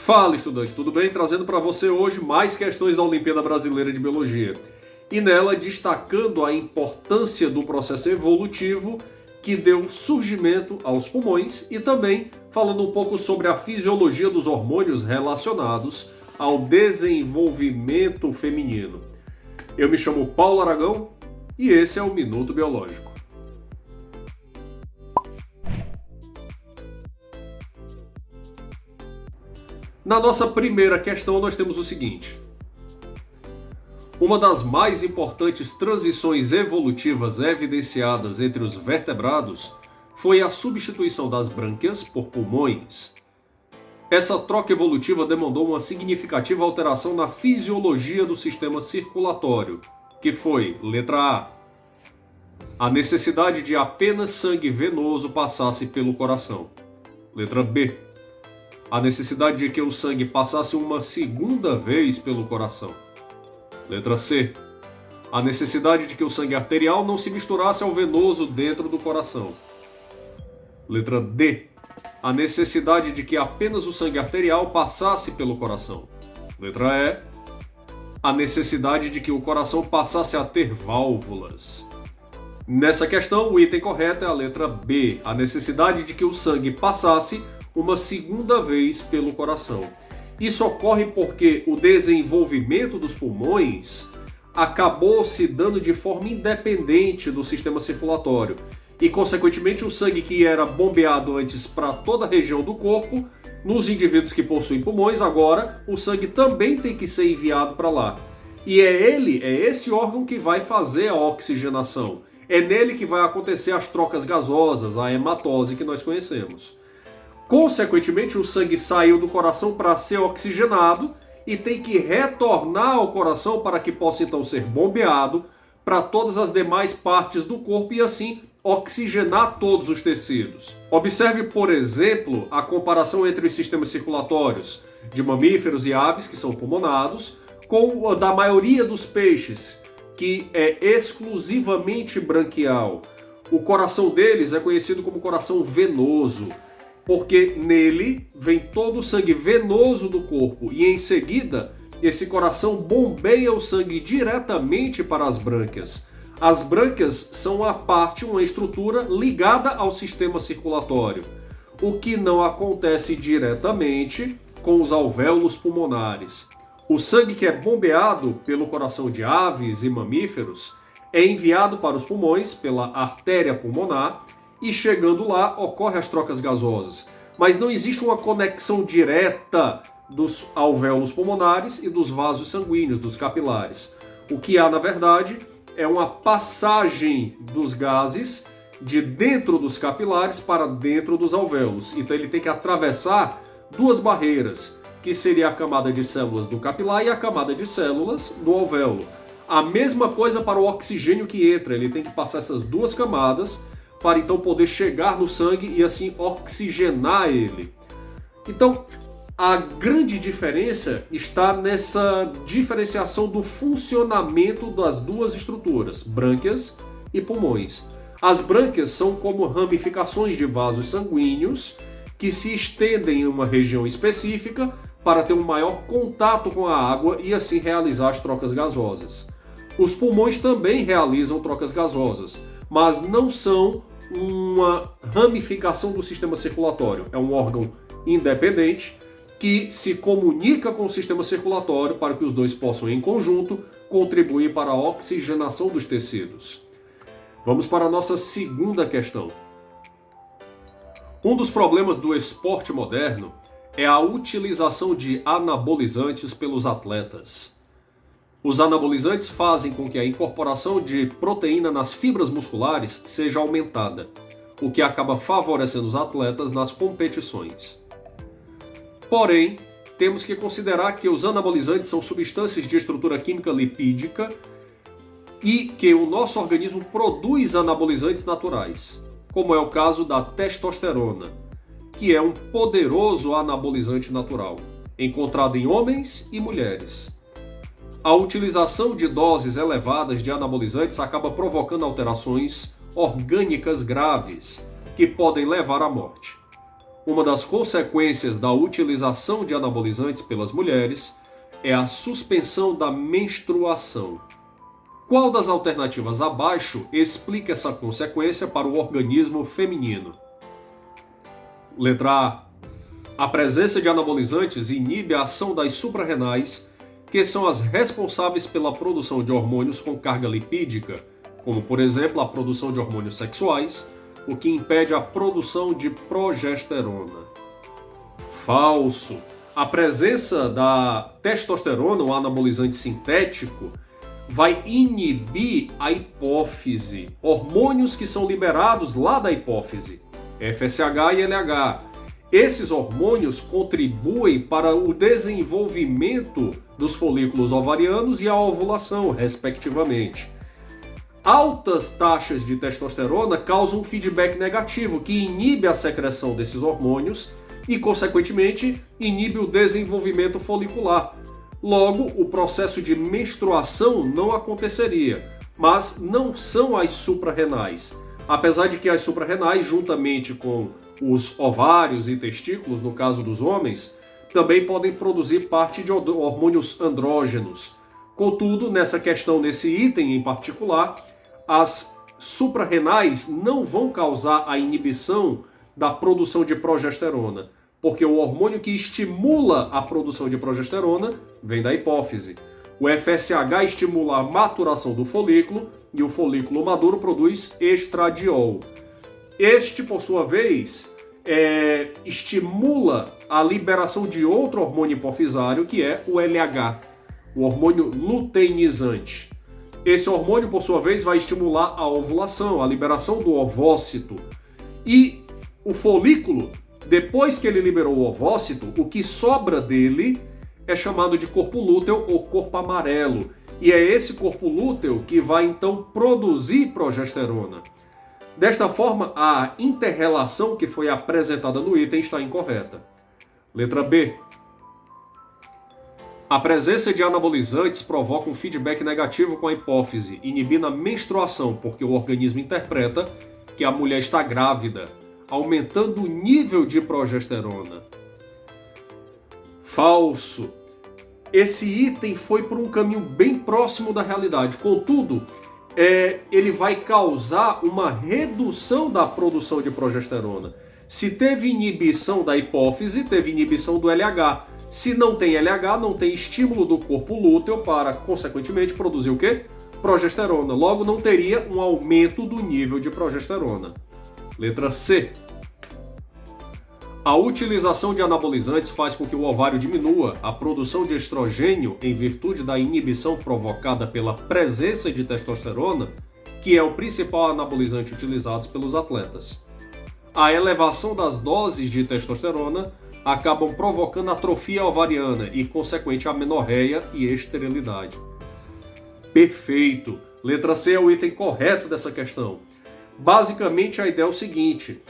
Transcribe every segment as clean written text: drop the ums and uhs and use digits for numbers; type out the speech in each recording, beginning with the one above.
Fala, estudante, tudo bem? Trazendo para você hoje mais questões da Olimpíada Brasileira de Biologia. E nela destacando a importância do processo evolutivo que deu surgimento aos pulmões e também falando um pouco sobre a fisiologia dos hormônios relacionados ao desenvolvimento feminino. Eu me chamo Paulo Aragão e esse é o Minuto Biológico. Na nossa primeira questão, nós temos o seguinte. Uma das mais importantes transições evolutivas evidenciadas entre os vertebrados foi a substituição das brânquias por pulmões. Essa troca evolutiva demandou uma significativa alteração na fisiologia do sistema circulatório, que foi, letra A necessidade de apenas sangue venoso passasse pelo coração. Letra B. A necessidade de que o sangue passasse uma segunda vez pelo coração. Letra C. A necessidade de que o sangue arterial não se misturasse ao venoso dentro do coração. Letra D. A necessidade de que apenas o sangue arterial passasse pelo coração. Letra E. A necessidade de que o coração passasse a ter válvulas. Nessa questão, o item correto é a letra B. A necessidade de que o sangue passasse uma segunda vez pelo coração. Isso ocorre porque o desenvolvimento dos pulmões acabou se dando de forma independente do sistema circulatório e, consequentemente, o sangue que era bombeado antes para toda a região do corpo, nos indivíduos que possuem pulmões, agora o sangue também tem que ser enviado para lá. E é esse órgão que vai fazer a oxigenação. É nele que vai acontecer as trocas gasosas, a hematose que nós conhecemos. Consequentemente, o sangue saiu do coração para ser oxigenado e tem que retornar ao coração para que possa então ser bombeado para todas as demais partes do corpo e assim oxigenar todos os tecidos. Observe, por exemplo, a comparação entre os sistemas circulatórios de mamíferos e aves, que são pulmonados, com o da maioria dos peixes, que é exclusivamente branquial. O coração deles é conhecido como coração venoso, porque nele vem todo o sangue venoso do corpo e em seguida esse coração bombeia o sangue diretamente para as brânquias. As brânquias são uma estrutura ligada ao sistema circulatório, o que não acontece diretamente com os alvéolos pulmonares. O sangue que é bombeado pelo coração de aves e mamíferos é enviado para os pulmões pela artéria pulmonar e chegando lá ocorrem as trocas gasosas. Mas não existe uma conexão direta dos alvéolos pulmonares e dos vasos sanguíneos, dos capilares. O que há, na verdade, é uma passagem dos gases de dentro dos capilares para dentro dos alvéolos. Então ele tem que atravessar duas barreiras, que seria a camada de células do capilar e a camada de células do alvéolo. A mesma coisa para o oxigênio que entra, ele tem que passar essas duas camadas para então poder chegar no sangue e assim oxigenar ele. Então, a grande diferença está nessa diferenciação do funcionamento das duas estruturas, brânquias e pulmões. As brânquias são como ramificações de vasos sanguíneos que se estendem em uma região específica para ter um maior contato com a água e assim realizar as trocas gasosas. Os pulmões também realizam trocas gasosas, mas não são uma ramificação do sistema circulatório. É um órgão independente que se comunica com o sistema circulatório para que os dois possam, em conjunto, contribuir para a oxigenação dos tecidos. Vamos para a nossa segunda questão. Um dos problemas do esporte moderno é a utilização de anabolizantes pelos atletas. Os anabolizantes fazem com que a incorporação de proteína nas fibras musculares seja aumentada, o que acaba favorecendo os atletas nas competições. Porém, temos que considerar que os anabolizantes são substâncias de estrutura química lipídica e que o nosso organismo produz anabolizantes naturais, como é o caso da testosterona, que é um poderoso anabolizante natural, encontrado em homens e mulheres. A utilização de doses elevadas de anabolizantes acaba provocando alterações orgânicas graves, que podem levar à morte. uma das consequências da utilização de anabolizantes pelas mulheres é a suspensão da menstruação. Qual das alternativas abaixo explica essa consequência para o organismo feminino? Letra A. A presença de anabolizantes inibe a ação das suprarrenais, que são as responsáveis pela produção de hormônios com carga lipídica, como, por exemplo, a produção de hormônios sexuais, o que impede a produção de progesterona. Falso. A presença da testosterona, um anabolizante sintético, vai inibir a hipófise, hormônios que são liberados lá da hipófise, FSH e LH. Esses hormônios contribuem para o desenvolvimento dos folículos ovarianos e a ovulação, respectivamente. Altas taxas de testosterona causam um feedback negativo, que inibe a secreção desses hormônios e, consequentemente, inibe o desenvolvimento folicular. Logo, o processo de menstruação não aconteceria, mas não são as suprarrenais. Apesar de que as suprarrenais, juntamente com os ovários e testículos, no caso dos homens, também podem produzir parte de hormônios andrógenos. Contudo, nessa questão, nesse item em particular, as suprarrenais não vão causar a inibição da produção de progesterona, porque o hormônio que estimula a produção de progesterona vem da hipófise. O FSH estimula a maturação do folículo e o folículo maduro produz estradiol. Este, por sua vez, estimula a liberação de outro hormônio hipofisário, que é o LH, o hormônio luteinizante. Esse hormônio, por sua vez, vai estimular a ovulação, a liberação do ovócito. E o folículo, depois que ele liberou o ovócito, o que sobra dele é chamado de corpo lúteo ou corpo amarelo. E é esse corpo lúteo que vai então produzir progesterona. Desta forma, a inter-relação que foi apresentada no item está incorreta. Letra B. A presença de anabolizantes provoca um feedback negativo com a hipófise, inibindo a menstruação, porque o organismo interpreta que a mulher está grávida, aumentando o nível de progesterona. Falso. Esse item foi por um caminho bem próximo da realidade. Contudo, ele vai causar uma redução da produção de progesterona. Se teve inibição da hipófise, teve inibição do LH. Se não tem LH, não tem estímulo do corpo lúteo para, consequentemente, produzir o quê? Progesterona. Logo, não teria um aumento do nível de progesterona. Letra C. A utilização de anabolizantes faz com que o ovário diminua a produção de estrogênio em virtude da inibição provocada pela presença de testosterona, que é o principal anabolizante utilizado pelos atletas. A elevação das doses de testosterona acabam provocando atrofia ovariana e, consequente, amenorreia e esterilidade. Perfeito! Letra C é o item correto dessa questão. Basicamente, a ideia é o seguinte: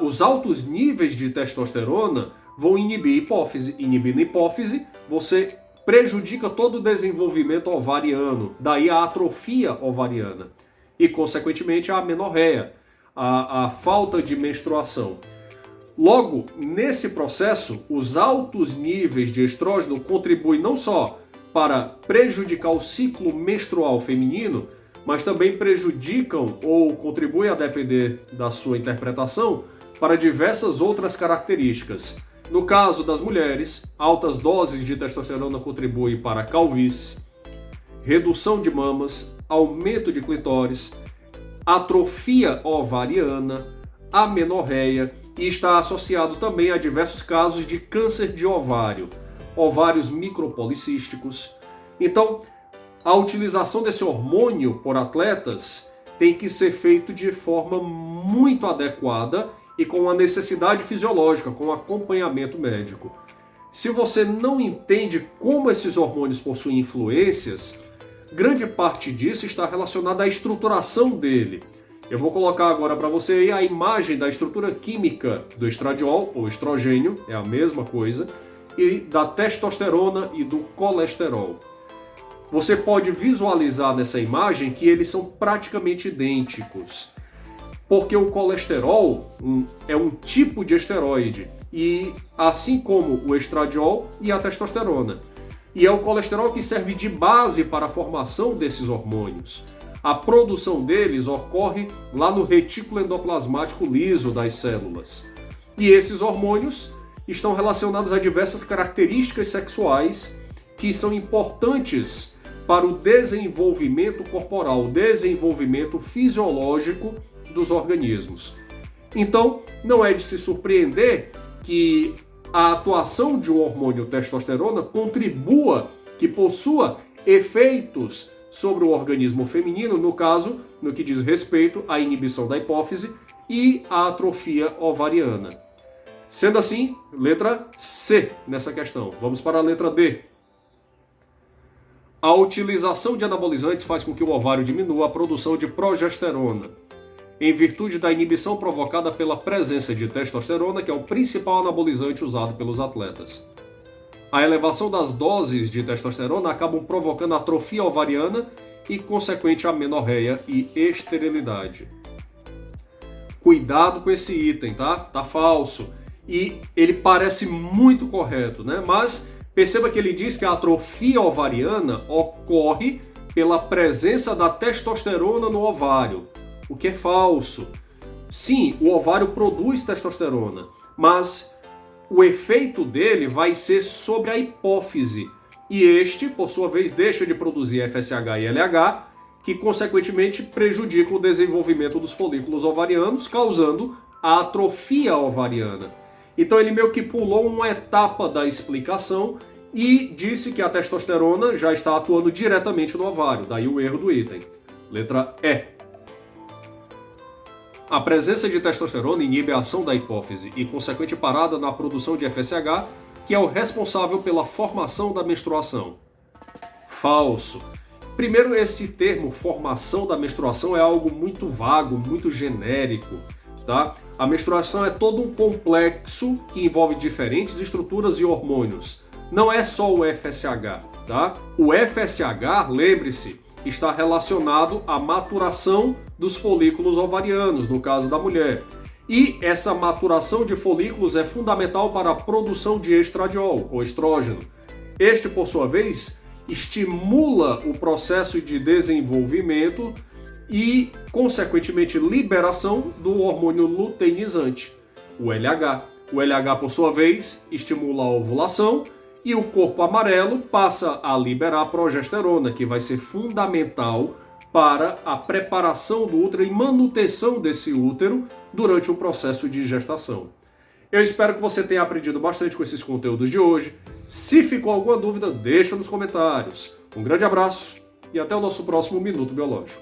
os altos níveis de testosterona vão inibir a hipófise. Inibindo a hipófise, você prejudica todo o desenvolvimento ovariano, daí a atrofia ovariana e, consequentemente, a amenorreia, a falta de menstruação. Logo, nesse processo, os altos níveis de estrógeno contribuem não só para prejudicar o ciclo menstrual feminino, mas também prejudicam ou contribuem, a depender da sua interpretação, para diversas outras características. No caso das mulheres, altas doses de testosterona contribuem para a calvície, redução de mamas, aumento de clitóris, atrofia ovariana, amenorreia, e está associado também a diversos casos de câncer de ovário, ovários micropolicísticos. Então, a utilização desse hormônio por atletas tem que ser feito de forma muito adequada e com a necessidade fisiológica, com acompanhamento médico. Se você não entende como esses hormônios possuem influências, grande parte disso está relacionada à estruturação dele. Eu vou colocar agora para você aí a imagem da estrutura química do estradiol, ou estrogênio, é a mesma coisa, e da testosterona e do colesterol. Você pode visualizar nessa imagem que eles são praticamente idênticos, porque o colesterol é um tipo de esteroide e assim como o estradiol e a testosterona. E é o colesterol que serve de base para a formação desses hormônios. A produção deles ocorre lá no retículo endoplasmático liso das células. E esses hormônios estão relacionados a diversas características sexuais que são importantes para o desenvolvimento corporal, o desenvolvimento fisiológico dos organismos. Então, não é de se surpreender que a atuação de um hormônio testosterona contribua, que possua efeitos sobre o organismo feminino, no caso, no que diz respeito à inibição da hipófise e à atrofia ovariana. Sendo assim, letra C nessa questão. Vamos para a letra D. A utilização de anabolizantes faz com que o ovário diminua a produção de progesterona, em virtude da inibição provocada pela presença de testosterona, que é o principal anabolizante usado pelos atletas. A elevação das doses de testosterona acabam provocando atrofia ovariana e consequente amenorreia e esterilidade. Cuidado com esse item, tá? Tá falso. E ele parece muito correto, né? Mas perceba que ele diz que a atrofia ovariana ocorre pela presença da testosterona no ovário, o que é falso. Sim, o ovário produz testosterona, mas o efeito dele vai ser sobre a hipófise. E este, por sua vez, deixa de produzir FSH e LH, que consequentemente prejudicam o desenvolvimento dos folículos ovarianos, causando a atrofia ovariana. Então ele meio que pulou uma etapa da explicação e disse que a testosterona já está atuando diretamente no ovário, daí o erro do item. Letra E. A presença de testosterona inibe a ação da hipófise e consequente parada na produção de FSH, que é o responsável pela formação da menstruação. Falso. Primeiro, esse termo formação da menstruação é algo muito vago, muito genérico. Tá? A menstruação é todo um complexo que envolve diferentes estruturas e hormônios. Não é só o FSH. Tá? O FSH, lembre-se, está relacionado à maturação dos folículos ovarianos, no caso da mulher. E essa maturação de folículos é fundamental para a produção de estradiol, ou estrógeno. Este, por sua vez, estimula o processo de desenvolvimento e, consequentemente, liberação do hormônio luteinizante, o LH. O LH, por sua vez, estimula a ovulação e o corpo amarelo passa a liberar a progesterona, que vai ser fundamental para a preparação do útero e manutenção desse útero durante o processo de gestação. Eu espero que você tenha aprendido bastante com esses conteúdos de hoje. Se ficou alguma dúvida, deixa nos comentários. Um grande abraço e até o nosso próximo Minuto Biológico.